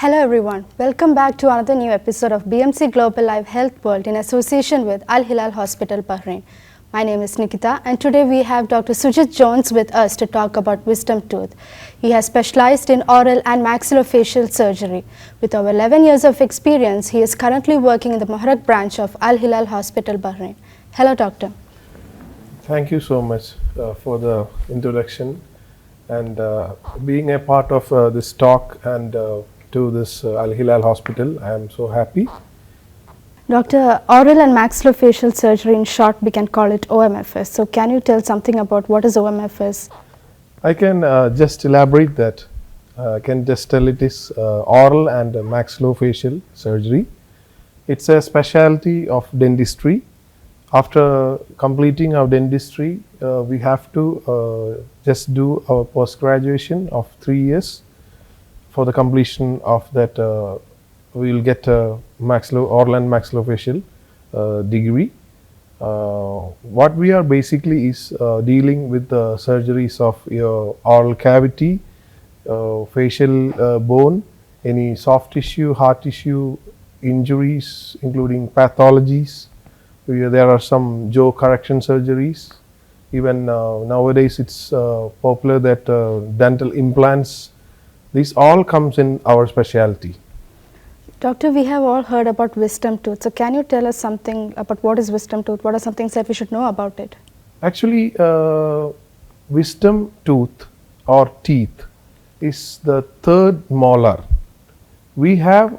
Hello everyone, welcome back to another new episode of BMC Global Live Health World in association with Al-HILAL Hospital, Bahrain. My name is Nikita and today we have Dr. Sujith Jones with us to talk about wisdom tooth. He has specialized in oral and maxillofacial surgery. With over 11 years of experience, he is currently working in the Muharraq branch of Al-HILAL Hospital, Bahrain. Hello doctor. Thank you so much for the introduction and being a part of this talk and to this Al-HILAL Hospital. I am so happy. Doctor, oral and maxillofacial surgery, in short, we can call it OMFS. So can you tell something about what is OMFS? I can just elaborate that. I can just tell it is oral and maxillofacial surgery. It's a specialty of dentistry. After completing our dentistry, we have to just do our post-graduation of 3 years. For the completion of that, we will get a oral and maxillofacial degree. What we are basically is dealing with the surgeries of your oral cavity, facial bone, any soft tissue, hard tissue injuries, including pathologies. There are some jaw correction surgeries. Even nowadays it's popular that dental implants. This all comes in our specialty. Doctor, we have all heard about wisdom tooth. So can you tell us something about what is wisdom tooth? What are some things that we should know about it? Actually, wisdom tooth or teeth is the third molar. We have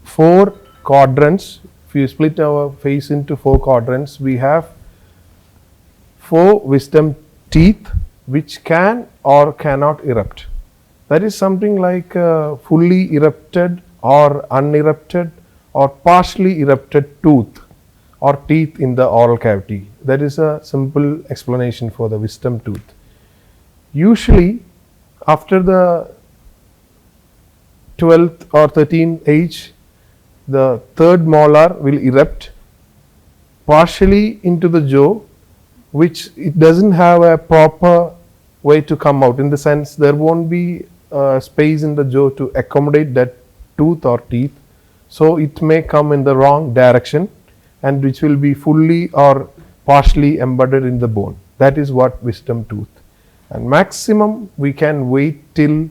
4 quadrants. If you split our face into 4 quadrants, we have 4 wisdom teeth which can or cannot erupt. That is something like fully erupted or unerupted or partially erupted tooth or teeth in the oral cavity. That is a simple explanation for the wisdom tooth. Usually, after the 12th or 13th age, the third molar will erupt partially into the jaw, which it doesn't have a proper way to come out. In the sense, there won't be space in the jaw to accommodate that tooth or teeth, so it may come in the wrong direction and which will be fully or partially embedded in the bone. That is what wisdom tooth. And maximum we can wait till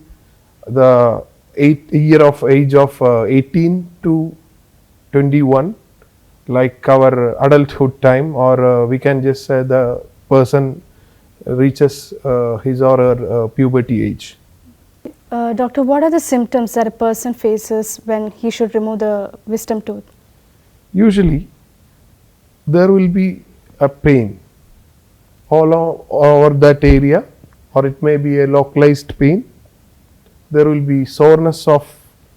the age of 18 to 21, like our adulthood time, or we can just say the person reaches his or her puberty age. Doctor, what are the symptoms that a person faces when he should remove the wisdom tooth? Usually, there will be a pain all over that area, or it may be a localized pain. There will be soreness of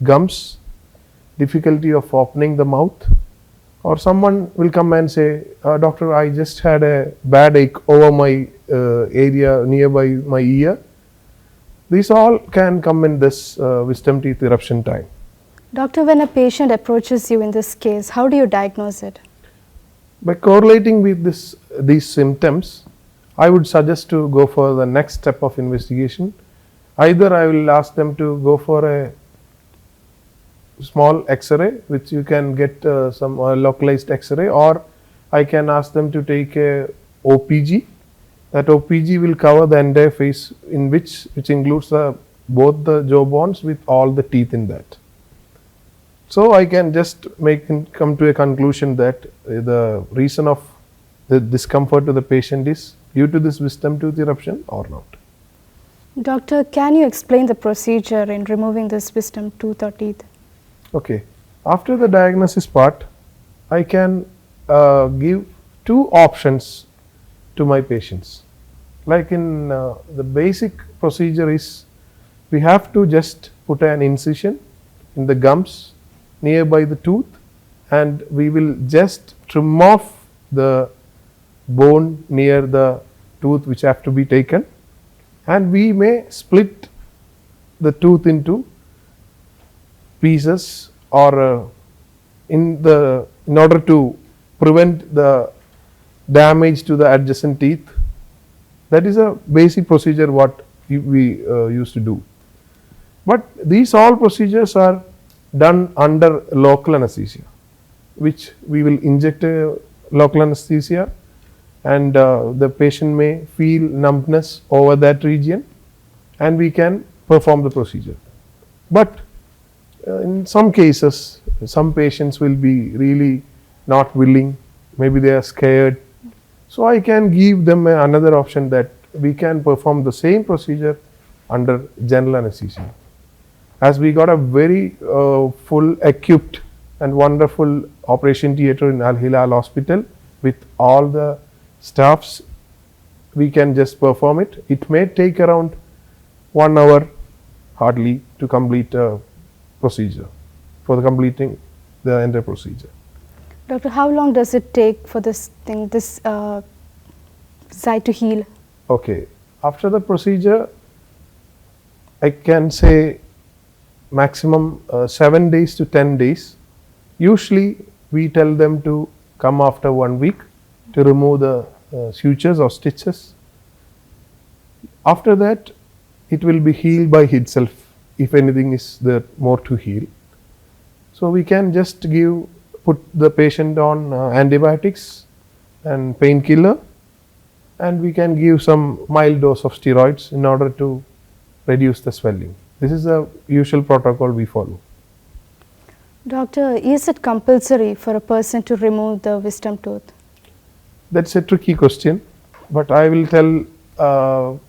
gums, difficulty of opening the mouth, or someone will come and say, doctor, I just had a bad ache over my area nearby my ear. These all can come in this wisdom teeth eruption time. Doctor, when a patient approaches you in this case, how do you diagnose it? By correlating with these symptoms, I would suggest to go for the next step of investigation. Either I will ask them to go for a small X-ray, which you can get some localized X-ray, or I can ask them to take a OPG. That OPG will cover the entire face, in which includes both the jaw bones with all the teeth in that. So I can just come to a conclusion that the reason of the discomfort to the patient is due to this wisdom tooth eruption or not. Doctor, can you explain the procedure in removing this wisdom tooth or teeth? Okay. After the diagnosis part, I can give 2 options to my patients. Like in the basic procedure is, we have to just put an incision in the gums nearby the tooth, and we will just trim off the bone near the tooth which have to be taken, and we may split the tooth into pieces, or in order to prevent the damage to the adjacent teeth. That is a basic procedure what we used to do. But these all procedures are done under local anesthesia, which we will inject a local anesthesia, and the patient may feel numbness over that region, and we can perform the procedure. But in some cases, some patients will be really not willing, maybe they are scared. So I can give them another option that we can perform the same procedure under general anesthesia. As we got a very full equipped and wonderful operation theatre in Al-HILAL hospital with all the staffs, we can just perform it. It may take around 1 hour hardly to complete a procedure, for the completing the entire procedure. Doctor, how long does it take for this site to heal? Okay, after the procedure, I can say maximum 7 days to 10 days. Usually we tell them to come after 1 week to remove the sutures or stitches. After that, it will be healed by itself if anything is there more to heal. So we can just put the patient on antibiotics and painkiller, and we can give some mild dose of steroids in order to reduce the swelling. This is the usual protocol we follow. Doctor, is it compulsory for a person to remove the wisdom tooth? That's a tricky question, but I will tell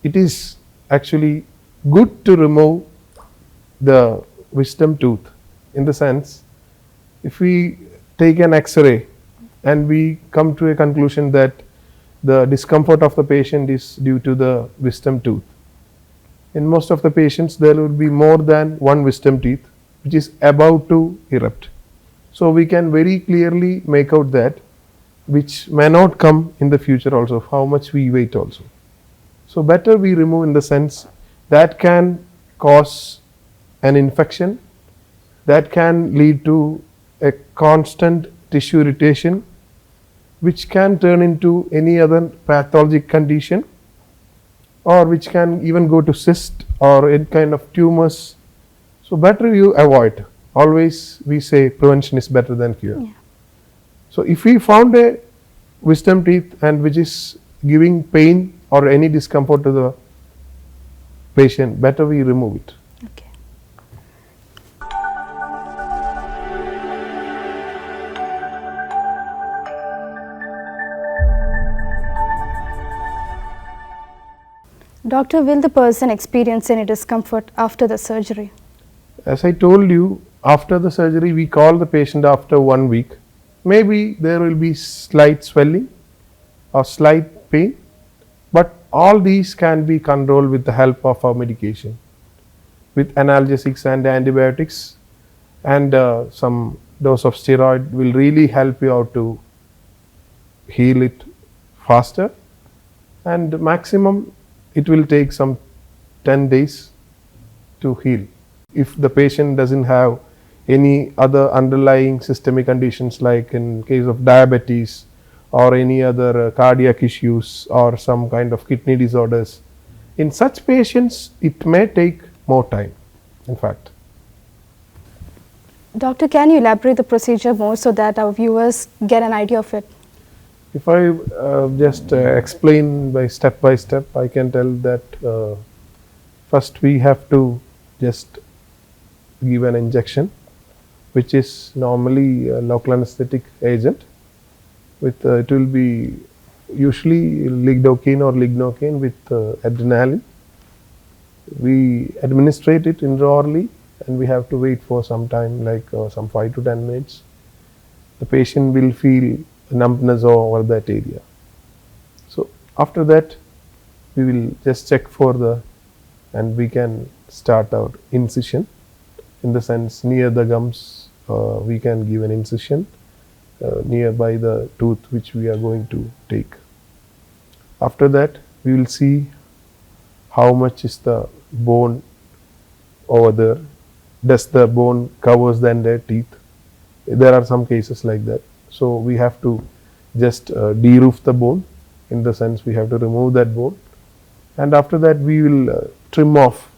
it is actually good to remove the wisdom tooth, in the sense, if we take an X-ray and we come to a conclusion that the discomfort of the patient is due to the wisdom tooth. In most of the patients, there would be more than one wisdom teeth which is about to erupt. So we can very clearly make out that which may not come in the future also, how much we wait also. So better we remove, in the sense that can cause an infection, that can lead to a constant tissue irritation, which can turn into any other pathologic condition, or which can even go to cyst or any kind of tumors. So better you avoid. Always we say prevention is better than cure. Yeah. So if we found a wisdom teeth and which is giving pain or any discomfort to the patient, better we remove it. Okay. Doctor, will the person experience any discomfort after the surgery? As I told you, after the surgery, we call the patient after 1 week. Maybe there will be slight swelling or slight pain, but all these can be controlled with the help of our medication, with analgesics and antibiotics, and some dose of steroid will really help you out to heal it faster, and maximum it will take some 10 days to heal. If the patient doesn't have any other underlying systemic conditions, like in case of diabetes or any other cardiac issues or some kind of kidney disorders, in such patients it may take more time, in fact. Doctor, can you elaborate the procedure more so that our viewers get an idea of it? If I just explain by step, I can tell that first we have to just give an injection, which is normally a local anesthetic agent. With it will be usually lidocaine or lignocaine with adrenaline. We administrate it intraorally, and we have to wait for some time, like some 5 to 10 minutes. The patient will feel numbness over that area. So after that, we will just check and we can start our incision. In the sense, near the gums, we can give an incision nearby the tooth which we are going to take. After that, we will see how much is the bone over there. Does the bone covers the entire teeth? There are some cases like that. So we have to just de-roof the bone, in the sense we have to remove that bone, and after that we will trim off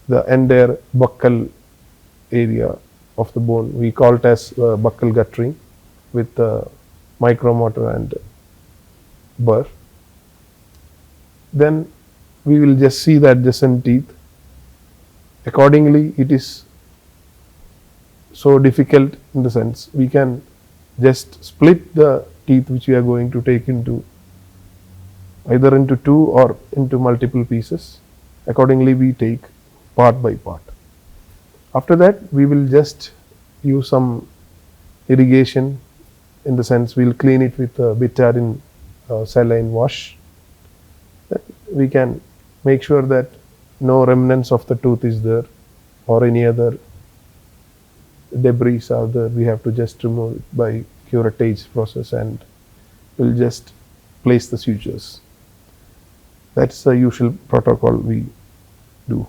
the entire buccal area of the bone. We call it as buccal guttering with micromotor and burr. Then we will just see the adjacent teeth. Accordingly, it is so difficult in the sense we can just split the teeth which we are going to take into either into two or into multiple pieces. Accordingly, we take part by part. After that, we will just use some irrigation, in the sense we will clean it with a betadine saline wash. We can make sure that no remnants of the tooth is there or any other debris are there. We have to just remove it by curettage process, and we'll just place the sutures. That's the usual protocol we do.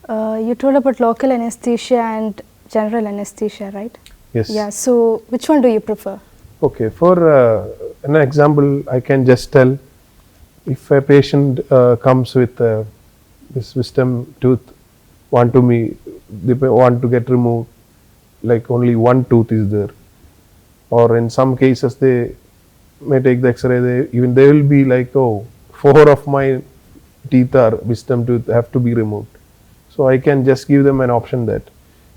You told about local anesthesia and general anesthesia, right? Yes. Yeah. So which one do you prefer? Okay. For an example, I can just tell, if a patient comes with this wisdom tooth, they want to get removed, like only one tooth is there, or in some cases they may take the X-ray. They will be like, oh, 4 of my teeth are wisdom tooth, have to be removed. So I can just give them an option that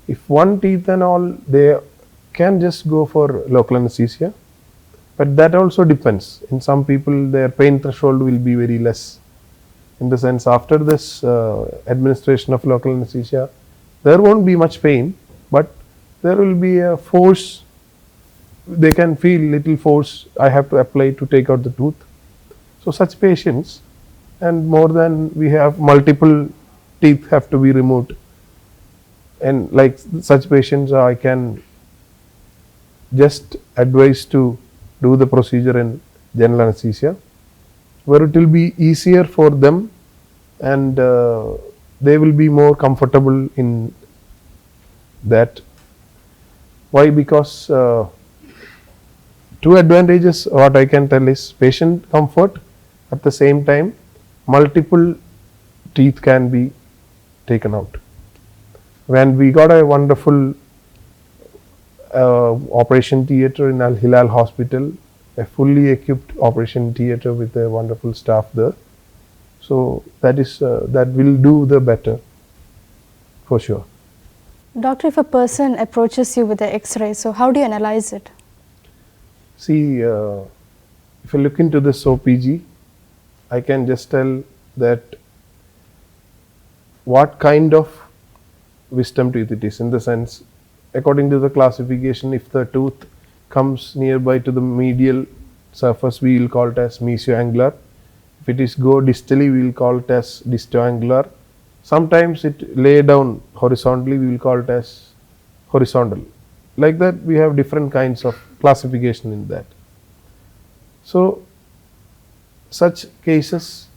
if one teeth and all, they can just go for local anesthesia. But that also depends. In some people, their pain threshold will be very less. In the sense, after this administration of local anesthesia, there won't be much pain, but there will be a force. They can feel little force I have to apply to take out the tooth. So such patients, and more than we have multiple teeth have to be removed, and like such patients, I can just advise to do the procedure in general anesthesia, where it will be easier for them, and they will be more comfortable in that. Why? Because two advantages what I can tell is patient comfort, at the same time multiple teeth can be taken out. When we got a wonderful operation theatre in Al-HILAL hospital, a fully equipped operation theatre with a wonderful staff there. So that will do the better for sure. Doctor, if a person approaches you with the X-ray, so how do you analyze it? See, if you look into this OPG, I can just tell that what kind of wisdom tooth it is, in the sense, according to the classification, if the tooth comes nearby to the medial surface, we will call it as mesioangular. If it is go distally, we will call it as distoangular. Sometimes it lay down horizontally, we will call it as horizontal. Like that, we have different kinds of classification in that. So such cases,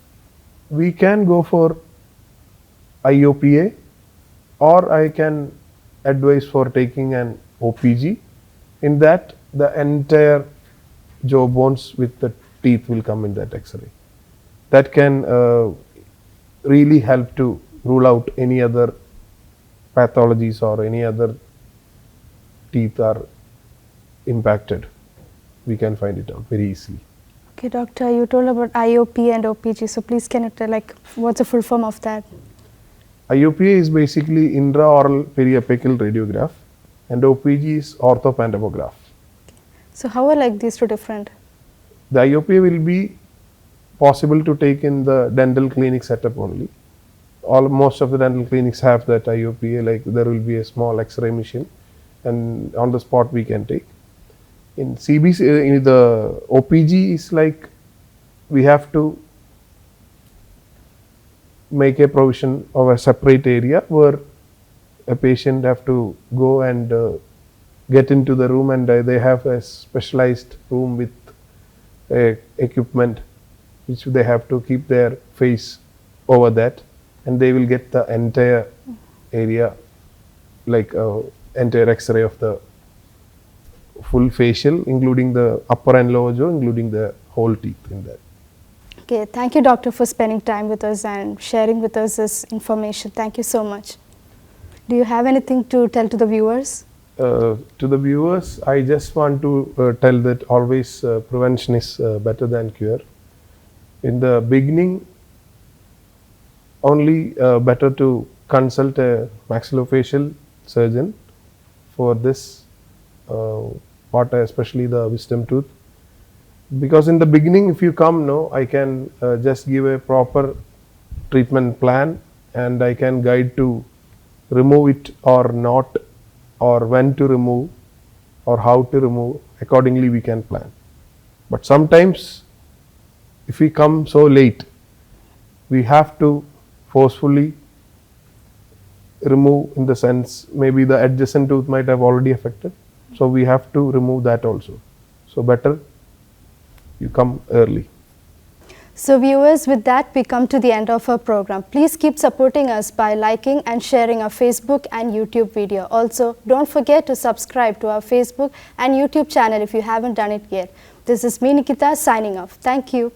we can go for IOPA, or I can advise for taking an OPG. In that, the entire jaw bones with the teeth will come in that X-ray. That can really help to rule out any other pathologies or any other teeth are impacted. We can find it out very easily. Okay, doctor, you told about IOP and OPG, so please can you tell what's the full form of that? IOPA is basically intraoral periapical radiograph, and OPG is orthopantomograph. So how are these two different? The IOPA will be possible to take in the dental clinic setup only. Most of the dental clinics have that IOPA, like there will be a small X-ray machine, and on the spot we can take. In CBC, in the OPG is like we have to make a provision of a separate area where a patient have to go and get into the room, and they have a specialized room with equipment which they have to keep their face over that, and they will get the entire area, like entire X-ray of the full facial, including the upper and lower jaw, including the whole teeth in that. Okay, thank you, doctor, for spending time with us and sharing with us this information. Thank you so much. Do you have anything to tell to the viewers? To the viewers, I just want to tell that always prevention is better than cure. In the beginning, only better to consult a maxillofacial surgeon for this part, especially the wisdom tooth. Because in the beginning, if you come, no, I can just give a proper treatment plan and I can guide to remove it or not, or when to remove or how to remove. Accordingly we can plan. But sometimes if we come so late, we have to forcefully remove, in the sense maybe the adjacent tooth might have already affected, so we have to remove that also. So better you come early. So viewers, with that we come to the end of our program. Please keep supporting us by liking and sharing our Facebook and YouTube video. Also, don't forget to subscribe to our Facebook and YouTube channel if you haven't done it yet. This is me, Nikita, signing off. Thank you.